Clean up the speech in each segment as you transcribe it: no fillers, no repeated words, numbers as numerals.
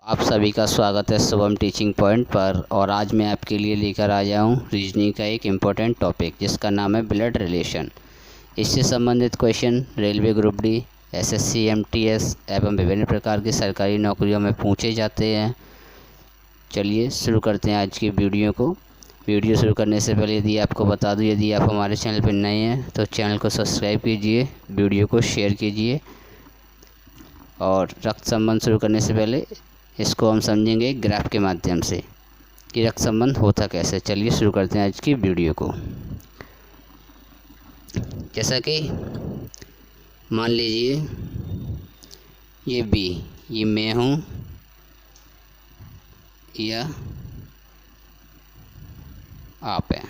आप सभी का स्वागत है शुभम टीचिंग पॉइंट पर। और आज मैं आपके लिए लेकर आया हूँ रीजनिंग का एक इम्पोर्टेंट टॉपिक जिसका नाम है ब्लड रिलेशन। इससे संबंधित question railway group D, SSC, MTS एवं विभिन्न प्रकार की सरकारी नौकरियों में पूछे जाते हैं। चलिए शुरू करते हैं आज की वीडियो को। वीडियो शुरू करने से पहले यदि आपको बता दूं, यदि आप हमारे चैनल पर नए हैं तो चैनल को सब्सक्राइब कीजिए, वीडियो को शेयर कीजिए। और रक्त संबंध शुरू करने से पहले इसको हम समझेंगे ग्राफ के माध्यम से कि रक्त संबंध होता कैसे। चलिए शुरू करते हैं आज की वीडियो को। जैसा कि मान लीजिए ये बी, ये मैं हूँ या आप हैं,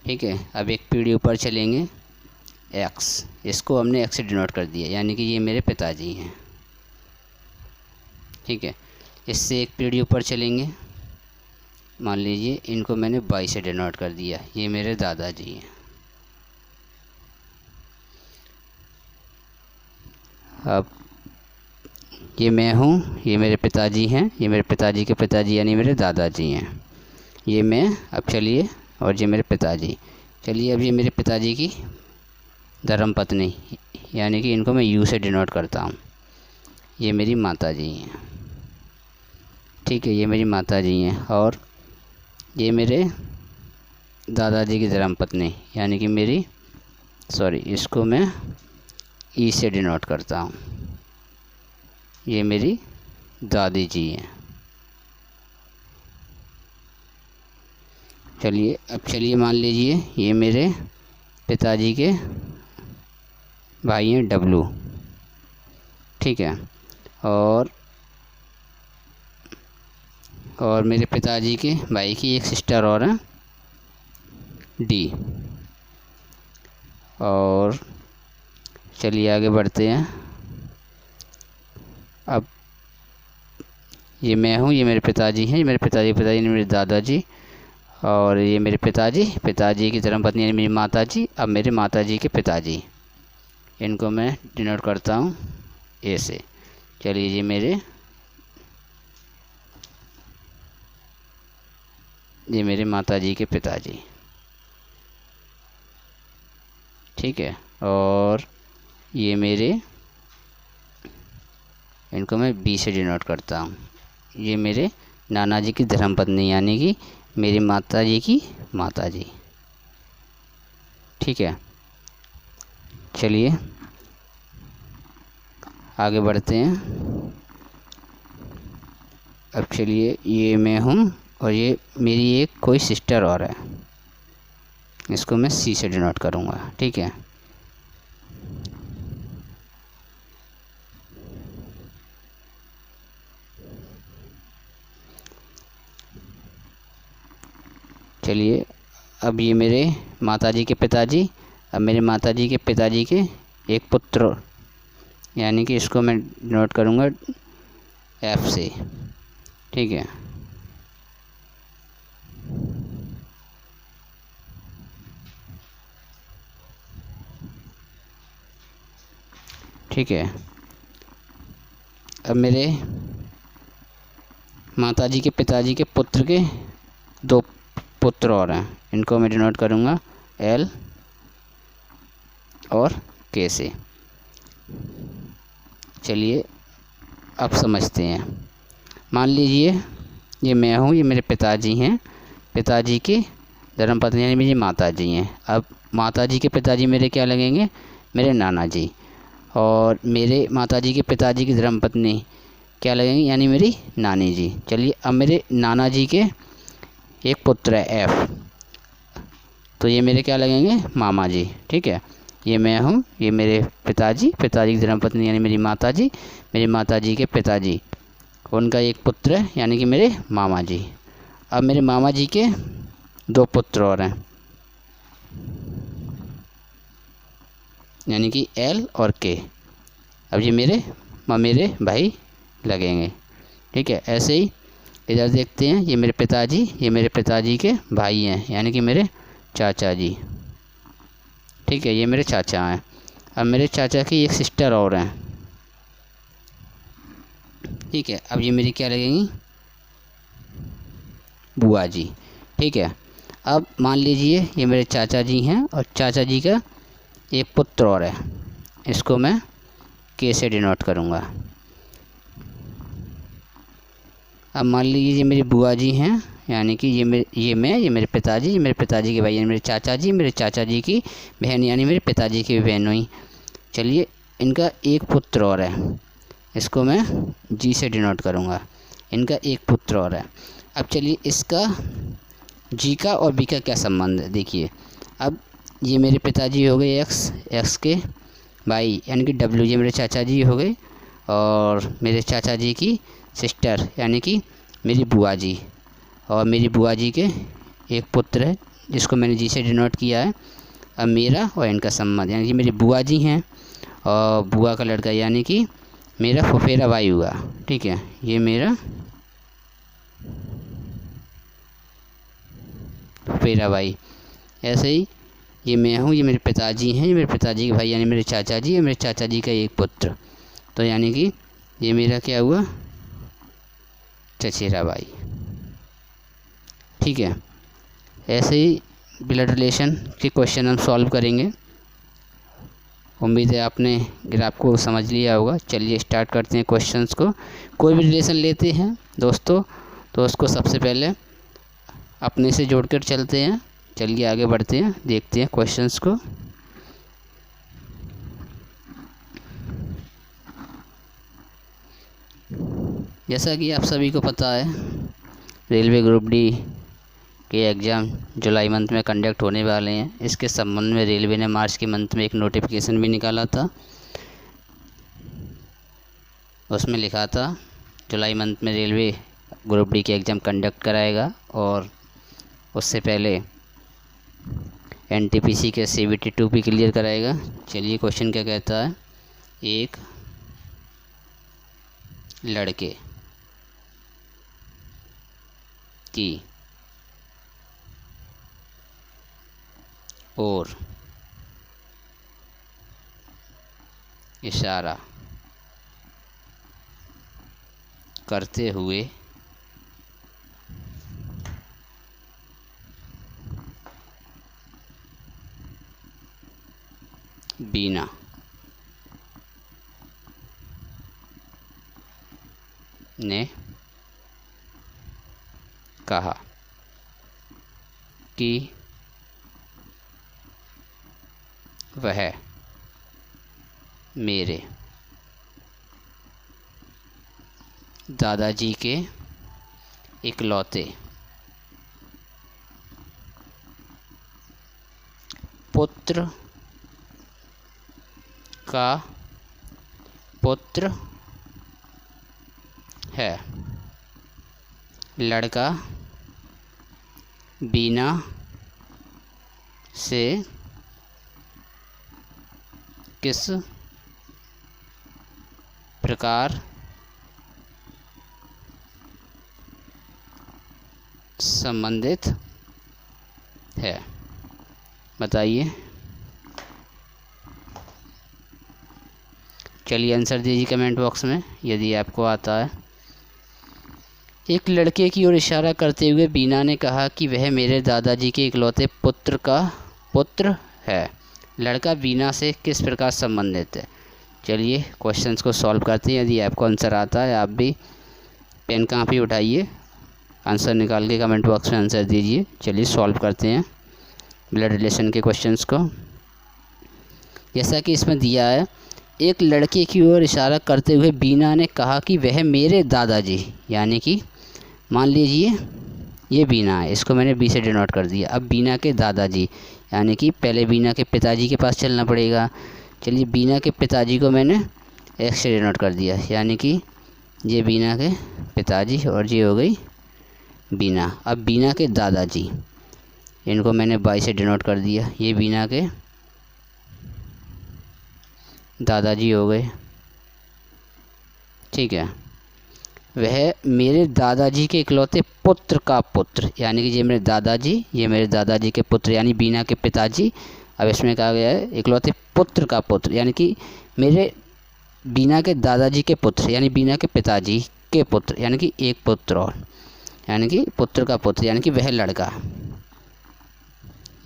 ठीक है। अब एक पीढ़ी ऊपर चलेंगे, एक्स, इसको हमने एक्स से डिनोट कर दिया, यानी कि ये मेरे पिताजी हैं, ठीक है। इससे एक पीढ़ी ऊपर चलेंगे, मान लीजिए इनको मैंने वाई से डिनोट कर दिया, ये मेरे दादाजी हैं। अब ये मैं हूँ, ये मेरे पिताजी हैं, ये मेरे पिताजी के पिताजी यानी मेरे दादाजी हैं। ये मैं, अब चलिए, और ये मेरे पिताजी। चलिए अब ये मेरे पिताजी की धर्मपत्नी, यानी कि इनको मैं यू से डिनोट करता हूँ, ये मेरी माताजी हैं, ठीक है। ये मेरी माताजी हैं। और ये मेरे दादाजी की धर्मपत्नी, यानी कि मेरी, इसको मैं ई से डिनोट करता हूँ, ये मेरी दादी जी हैं। चलिए अब चलिए मान लीजिए ये मेरे पिताजी के भाई हैं डब्लू, ठीक है। और मेरे पिताजी के भाई की एक सिस्टर और है डी। और चलिए आगे बढ़ते हैं। अब ये मैं हूँ, ये मेरे पिताजी हैं, ये मेरे पिताजी मेरे दादाजी। और ये मेरे पिताजी की धर्मपत्नी यानी मेरी माताजी। अब मेरे माताजी के पिताजी, इनको मैं डिनोट करता हूँ ए से। चलिए ये मेरे माताजी के पिताजी, ठीक है। और ये मेरे, इनको मैं बी से डिनोट करता हूँ, ये मेरे नाना जी की धर्मपत्नी यानी कि मेरी माताजी की माताजी, ठीक है। चलिए आगे बढ़ते हैं। अब चलिए ये मैं हूँ और ये मेरी एक कोई सिस्टर और है, इसको मैं सी से डिनोट करूँगा, ठीक है। चलिए अब ये मेरे माताजी के पिताजी, अब मेरे माताजी के पिताजी के एक पुत्र, यानी कि इसको मैं डिनोट करूँगा एफ से, ठीक है। ठीक है। अब मेरे माताजी के पिताजी के पुत्र के दो पुत्र और हैं, इनको मैं डिनोट करूँगा एल और के से। चलिए अब समझते हैं। मान लीजिए ये मैं हूँ, ये मेरे पिताजी हैं, पिताजी के धर्मपत्नी यानी मेरी माताजी हैं। अब माताजी के पिताजी मेरे क्या लगेंगे, मेरे नाना जी। और मेरे माताजी के पिताजी की धर्मपत्नी क्या लगेंगी, यानी मेरी नानी जी। चलिए अब मेरे नाना जी के एक पुत्र है एफ, तो ये मेरे क्या लगेंगे, मामा जी, ठीक है। ये मैं हूँ, ये मेरे पिताजी की धर्मपत्नी यानी मेरी माताजी, मेरी माताजी के पिताजी, उनका एक पुत्र है यानी कि मेरे मामा जी। अब मेरे मामा जी के दो पुत्र और हैं, यानी कि एल और के। अब ये मेरे भाई लगेंगे, ठीक है। ऐसे ही इधर देखते हैं, ये मेरे पिताजी के भाई हैं, यानी कि मेरे चाचा जी, ठीक है। ये मेरे चाचा हैं। अब मेरे चाचा की एक सिस्टर और हैं, ठीक है। अब ये मेरी क्या लगेंगी, बुआ जी। ठीक है। अब मान लीजिए ये मेरे चाचा जी हैं और चाचा जी का एक पुत्र और है, इसको मैं के से डिनोट करूँगा। अब मान लीजिए ये मेरी बुआ जी हैं, यानी कि ये मेरे पिताजी, ये मेरे पिताजी के भाई यानी मेरे चाचा जी, मेरे चाचा जी की बहन यानी मेरे पिताजी की बहन हुई। चलिए इनका एक पुत्र और है, इसको मैं जी से डिनोट करूँगा। इनका एक पुत्र और है। अब चलिए इसका जी का और बी का क्या संबंध है, देखिए। अब ये मेरे पिताजी हो गए एक्स के भाई यानी कि डब्ल्यू, ये मेरे चाचा जी हो गए, और मेरे चाचा जी की सिस्टर यानी कि मेरी बुआ जी, और मेरी बुआ जी के एक पुत्र है जिसको मैंने जी से डिनोट किया है। अब मेरा और इनका संबंध यानी कि मेरी बुआ जी हैं और बुआ का लड़का यानी कि मेरा फुफेरा भाई हुआ। ठीक है, ये मेरा फुफेरा भाई। ऐसे ही ये मैं हूँ, ये मेरे पिताजी हैं, ये मेरे पिताजी के भाई यानी मेरे चाचा जी, और मेरे चाचा जी का एक पुत्र, तो यानी कि ये मेरा क्या हुआ, चचेरा भाई। ठीक है। ऐसे ही ब्लड रिलेशन के क्वेश्चन हम सॉल्व करेंगे। उम्मीद है आपने ग्राफ को समझ लिया होगा। चलिए स्टार्ट करते हैं क्वेश्चंस को। कोई भी रिलेशन लेते हैं दोस्तों तो उसको सबसे पहले अपने से जोड़कर चलते हैं। चलिए आगे बढ़ते हैं, देखते हैं क्वेश्चंस को। जैसा कि आप सभी को पता है, रेलवे ग्रुप डी के एग्ज़ाम जुलाई मंथ में कंडक्ट होने वाले हैं। इसके संबंध में रेलवे ने मार्च के मंथ में एक नोटिफिकेशन भी निकाला था। उसमें लिखा था जुलाई मंथ में रेलवे ग्रुप डी के एग्ज़ाम कंडक्ट कराएगा, और उससे पहले एनटीपीसी के CBT 2 भी क्लियर कराएगा। चलिए क्वेश्चन क्या कहता है, एक लड़के की और इशारा करते हुए बीना ने कहा कि वह मेरे दादाजी के इकलौते पुत्र का पुत्र है। लड़का बीना से किस प्रकार संबंधित है, बताइए। चलिए आंसर दीजिए कमेंट बॉक्स में यदि आपको आता है। एक लड़के की ओर इशारा करते हुए बीना ने कहा कि वह मेरे दादाजी के इकलौते पुत्र का पुत्र है। लड़का बीना से किस प्रकार संबंधित है। चलिए क्वेश्चंस को सॉल्व करते हैं। यदि आपको आंसर आता है आप भी पेन कापी उठाइए, आंसर निकाल के कमेंट बॉक्स में आंसर दीजिए। चलिए सॉल्व करते हैं ब्लड रिलेशन के क्वेश्चंस को। जैसा कि इसमें दिया है, एक लड़के की ओर इशारा करते हुए बीना ने कहा कि वह मेरे दादाजी, यानी कि मान लीजिए ये बीना है, इसको मैंने बी से डिनोट कर दिया। अब बीना के दादाजी यानी कि पहले बीना के पिताजी के पास चलना पड़ेगा। चलिए बीना के पिताजी को मैंने एक्स से डिनोट कर दिया, यानी कि ये बीना के पिताजी और ये हो गई बीना। अब बीना के दादाजी, इनको मैंने वाई से डिनोट कर दिया, ये बीना के दादाजी हो गए। ठीक है। वह मेरे दादाजी के इकलौते पुत्र का पुत्र, यानी कि ये मेरे दादाजी, ये मेरे दादाजी के पुत्र यानी बीना के पिताजी। अब इसमें कहा गया है इकलौते पुत्र का पुत्र, यानी कि मेरे बीना के दादाजी के पुत्र यानी बीना के पिताजी के पुत्र, यानी कि एक पुत्र और, यानी कि पुत्र का पुत्र, यानी कि वह लड़का,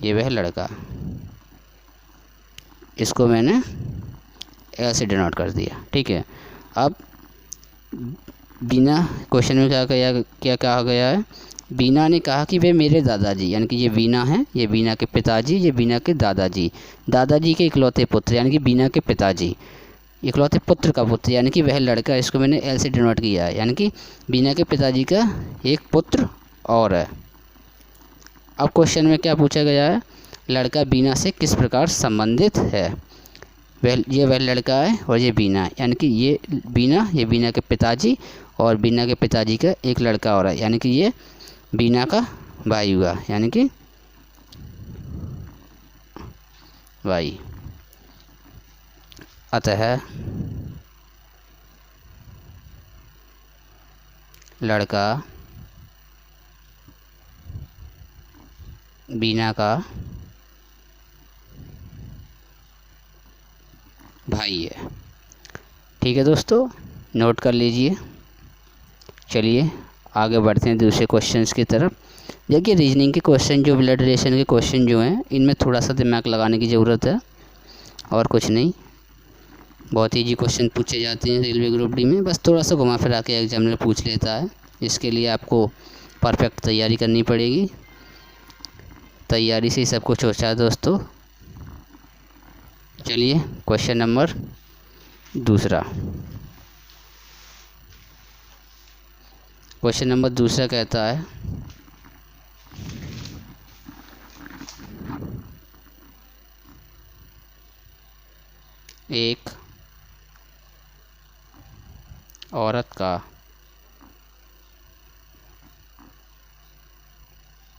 ये वह लड़का, इसको मैंने एल से डिनोट कर दिया। ठीक है। अब बीना, क्वेश्चन में क्या कहा गया है, बीना ने कहा कि वे मेरे दादाजी, यानी कि ये बीना है, ये बीना के पिताजी, ये बीना के दादाजी, दादाजी के इकलौते पुत्र, यानी कि बीना के पिताजी, इकलौते पुत्र का पुत्र, यानी कि वह लड़का, इसको मैंने एल से डिनोट किया है, यानी कि बीना के पिताजी का एक पुत्र और है। अब क्वेश्चन में क्या पूछा गया है, लड़का बीना से किस प्रकार संबंधित है। वह लड़का है और ये बीना, यानी कि ये बीना के पिताजी और बीना के पिताजी का एक लड़का और है, यानी कि ये बीना का भाई हुआ, यानी कि भाई। अतः लड़का बीना का भाई है। ठीक है दोस्तों, नोट कर लीजिए। चलिए आगे बढ़ते हैं दूसरे क्वेश्चंस की तरफ। देखिए रीजनिंग के क्वेश्चन, जो ब्लड रिलेशन के क्वेश्चन जो हैं, इनमें थोड़ा सा दिमाग लगाने की ज़रूरत है और कुछ नहीं। बहुत ईजी क्वेश्चन पूछे जाते हैं रेलवे ग्रुप डी में, बस थोड़ा सा घुमा फिरा के एग्जामिनर पूछ लेता है। इसके लिए आपको परफेक्ट तैयारी करनी पड़ेगी, तैयारी से ही सब कुछ होता है दोस्तों। चलिए क्वेश्चन नंबर दूसरा। क्वेश्चन नंबर दूसरा कहता है, एक औरत का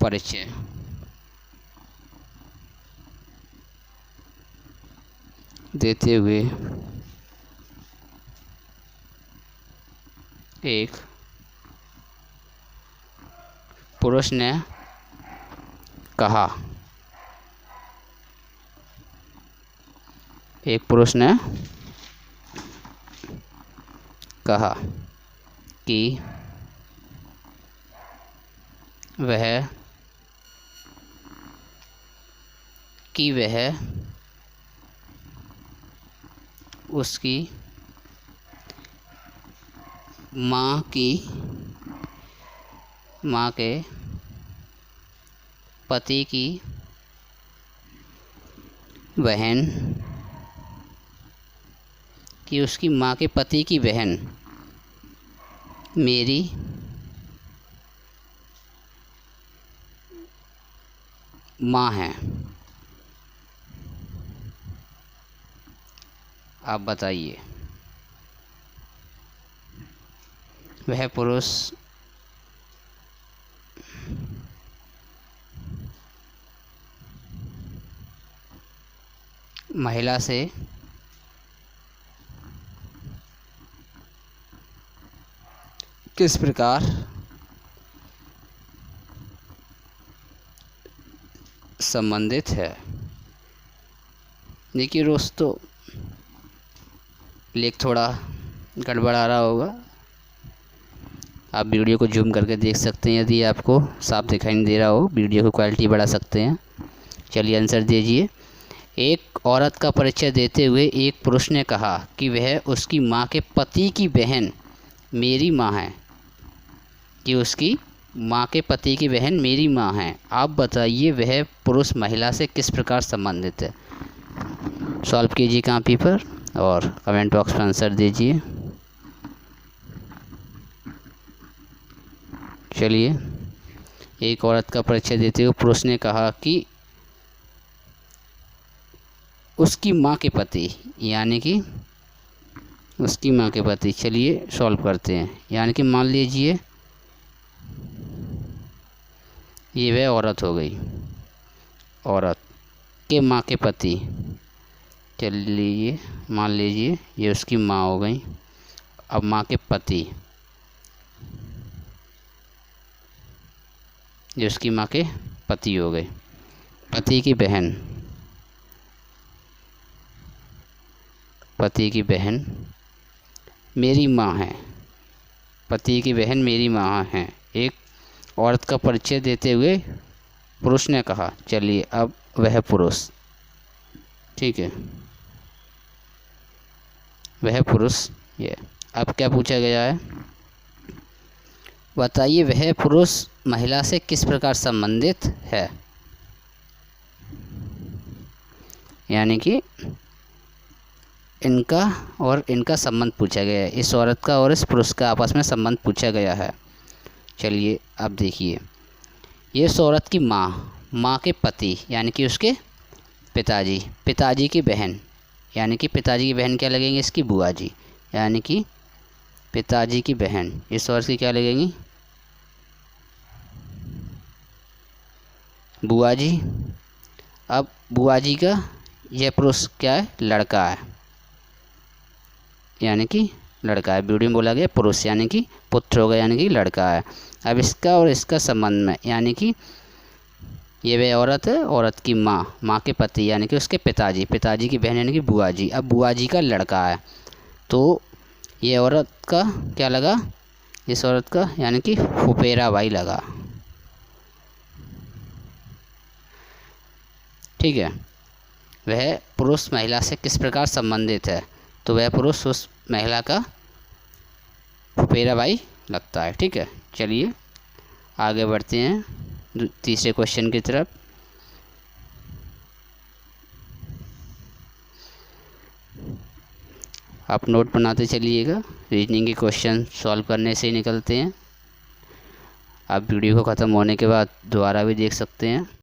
परिचय देते हुए एक पुरुष ने कहा, एक पुरुष ने कहा कि वह उसकी माँ के पति की बहन, कि उसकी माँ के पति की बहन मेरी माँ है। आप बताइए वह पुरुष महिला से किस प्रकार संबंधित है। देखिए दोस्तों, लेख थोड़ा गड़बड़ आ रहा होगा, आप वीडियो को जूम करके देख सकते हैं। यदि आपको साफ दिखाई नहीं दे रहा हो, वीडियो की क्वालिटी बढ़ा सकते हैं। चलिए आंसर दीजिए। एक औरत का परिचय देते हुए एक पुरुष ने कहा कि वह उसकी माँ के पति की बहन मेरी माँ है, कि उसकी माँ के पति की बहन मेरी माँ है। आप बताइए वह पुरुष महिला से किस प्रकार संबंधित है। सॉल्व कीजिए कॉपी पर और कमेंट बॉक्स में आंसर दीजिए। चलिए, एक औरत का परिचय देते हुए पुरुष ने कहा कि उसकी माँ के पति, यानी कि उसकी माँ के पति। चलिए सॉल्व करते हैं। यानी कि मान लीजिए ये वह औरत हो गई, औरत के माँ के पति। चलिए मान लीजिए ये उसकी माँ हो गई। अब माँ के पति, ये उसकी माँ के पति हो गए। पति की बहन, पति की बहन मेरी माँ है। पति की बहन मेरी माँ है, एक औरत का परिचय देते हुए पुरुष ने कहा। चलिए अब वह पुरुष, ठीक है, वह पुरुष ये। अब क्या पूछा गया है, बताइए वह पुरुष महिला से किस प्रकार संबंधित है। यानी कि इनका और इनका संबंध पूछा गया है, इस औरत का और इस पुरुष का आपस में संबंध पूछा गया है। चलिए अब देखिए, ये इस औरत की माँ के पति यानी कि उसके पिताजी, पिताजी की बहन यानी कि पिताजी की बहन क्या लगेंगे, इसकी बुआ जी, यानी कि पिताजी की बहन इस औरत की क्या लगेंगी, बुआ जी। अब बुआ जी का यह पुरुष क्या है, लड़का है, यानी कि लड़का है। वीडियो में बोला गया पुरुष यानी कि पुत्र होगा, यानी कि लड़का है। अब इसका और इसका संबंध में, यानी कि ये वह औरत है, औरत की माँ के पति यानी कि उसके पिताजी, पिताजी की बहन यानी कि बुआ जी। अब बुआ जी का लड़का है, तो ये औरत का क्या लगा, इस औरत का यानी कि फुफेरा भाई लगा, ठीक है। वह पुरुष महिला से किस प्रकार संबंधित है, तो वह पुरुष उस महिला का फुफेरा भाई लगता है, ठीक है। चलिए आगे बढ़ते हैं तीसरे क्वेश्चन की तरफ। आप नोट बनाते चलिएगा, रीजनिंग के क्वेश्चन सॉल्व करने से ही निकलते हैं। आप वीडियो को ख़त्म होने के बाद दोबारा भी देख सकते हैं।